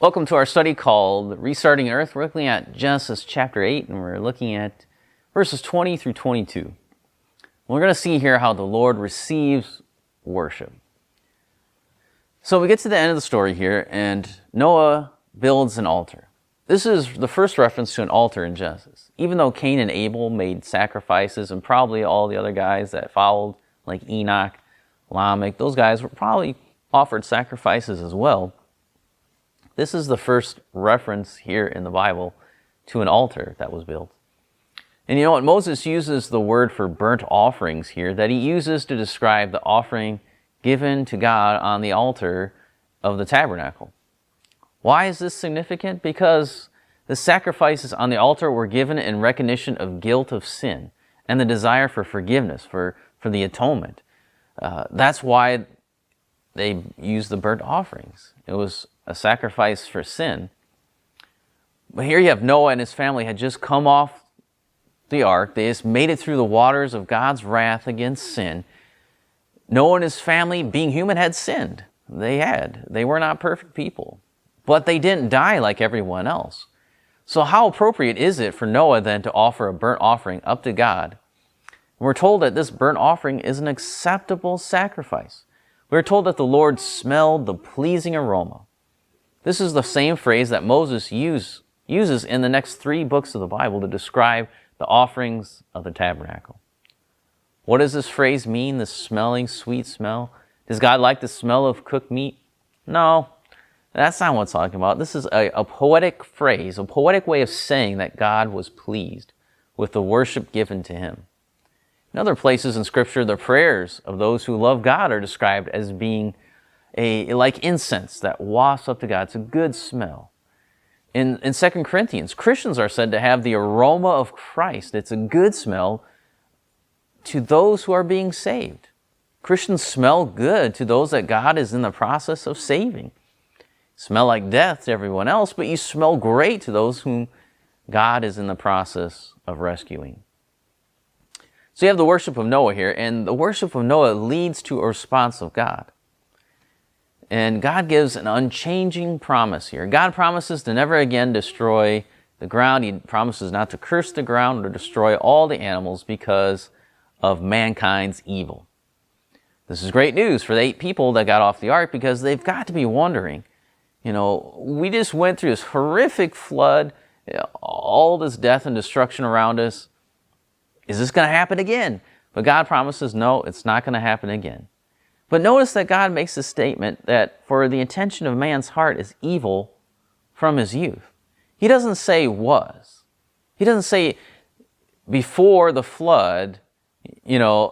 Welcome to our study called Restarting Earth. We're looking at Genesis chapter 8, and we're looking at verses 20 through 22. We're going to see here how the Lord receives worship. So we get to the end of the story here, and Noah builds an altar. This is the first reference to an altar in Genesis. Even though Cain and Abel made sacrifices, and probably all the other guys that followed, like Enoch, Lamech, those guys were probably offered sacrifices as well. This is the first reference here in the Bible to an altar that was built. And you know what? Moses uses the word for burnt offerings here that he uses to describe the offering given to God on the altar of the tabernacle. Why is this significant? Because the sacrifices on the altar were given in recognition of guilt of sin and the desire for forgiveness, for the atonement. That's why they used the burnt offerings. It was a sacrifice for sin. But here you have Noah and his family had just come off the ark. They just made it through the waters of God's wrath against sin. Noah and his family, being human, had sinned. They were not perfect people. But they didn't die like everyone else. So how appropriate is it for Noah then to offer a burnt offering up to God? We're told that this burnt offering is an acceptable sacrifice. We're told that the Lord smelled the pleasing aroma. This is the same phrase that Moses uses in the next 3 books of the Bible to describe the offerings of the tabernacle. What does this phrase mean, this smelling, sweet smell? Does God like the smell of cooked meat? No, that's not what it's talking about. This is a poetic phrase, a poetic way of saying that God was pleased with the worship given to him. In other places in Scripture, the prayers of those who love God are described as being like incense that wafts up to God. It's a good smell. In 2 Corinthians, Christians are said to have the aroma of Christ. It's a good smell to those who are being saved. Christians smell good to those that God is in the process of saving. Smell like death to everyone else, but you smell great to those whom God is in the process of rescuing. So you have the worship of Noah here, and the worship of Noah leads to a response of God. And God gives an unchanging promise here. God promises to never again destroy the ground. He promises not to curse the ground or destroy all the animals because of mankind's evil. This is great news for the 8 people that got off the ark, because they've got to be wondering, we just went through this horrific flood, all this death and destruction around us. Is this going to happen again? But God promises, no, it's not going to happen again. But notice that God makes a statement that for the intention of man's heart is evil from his youth. He doesn't say was. He doesn't say before the flood, the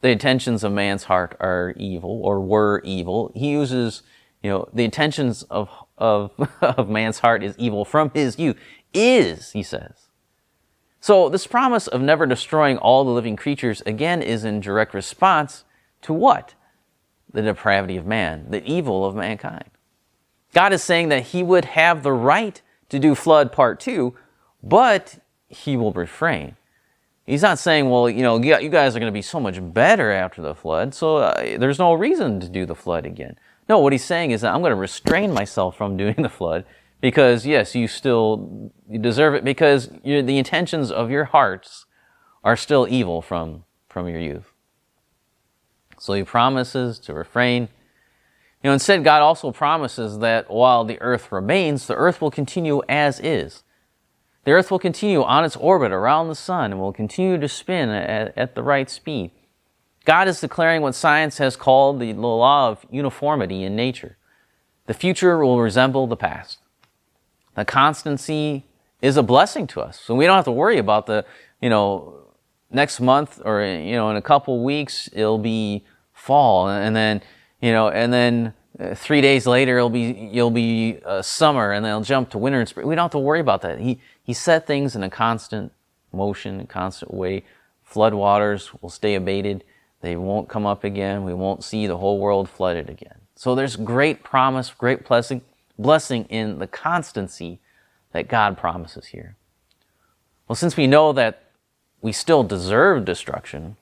intentions of man's heart are evil or were evil. He uses, the intentions of man's heart is evil from his youth. Is, he says. So this promise of never destroying all the living creatures, again, is in direct response to what? The depravity of man, the evil of mankind. God is saying that he would have the right to do flood part 2, but he will refrain. He's not saying, well, you guys are going to be so much better after the flood, so there's no reason to do the flood again. No, what he's saying is that I'm going to restrain myself from doing the flood because, yes, you deserve it because the intentions of your hearts are still evil from your youth. So he promises to refrain. Instead, God also promises that while the earth remains, the earth will continue as is. The earth will continue on its orbit around the sun and will continue to spin at the right speed. God is declaring what science has called the law of uniformity in nature. The future will resemble the past. The constancy is a blessing to us. So we don't have to worry about next month or, in a couple weeks, it'll be fall. And then 3 days later, you'll be summer, and then it'll jump to winter and spring. We don't have to worry about that. He set things in a constant motion, a constant way. Floodwaters will stay abated. They won't come up again. We won't see the whole world flooded again. So there's great promise, great blessing in the constancy that God promises here. Well, since we know that we still deserve destruction,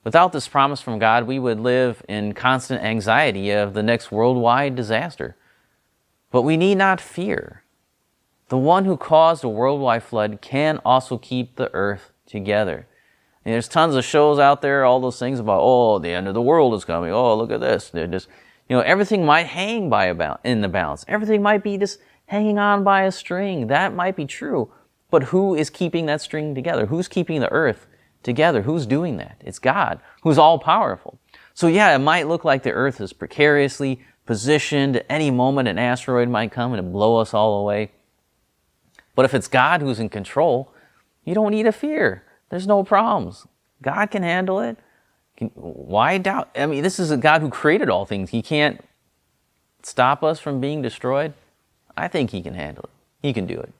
without this promise from God, we would live in constant anxiety of the next worldwide disaster. But we need not fear. The one who caused a worldwide flood can also keep the earth together. And there's tons of shows out there, all those things about, oh, the end of the world is coming. Oh, look at this. They're just, everything might hang in the balance. Everything might be just hanging on by a string. That might be true. But who is keeping that string together? Who's keeping the earth together? Who's doing that? It's God, who's all-powerful. So yeah, it might look like the earth is precariously positioned. At any moment, an asteroid might come and blow us all away. But if it's God who's in control, you don't need to fear. There's no problems. God can handle it. Why doubt? I mean, this is a God who created all things. He can't stop us from being destroyed. I think he can handle it. He can do it.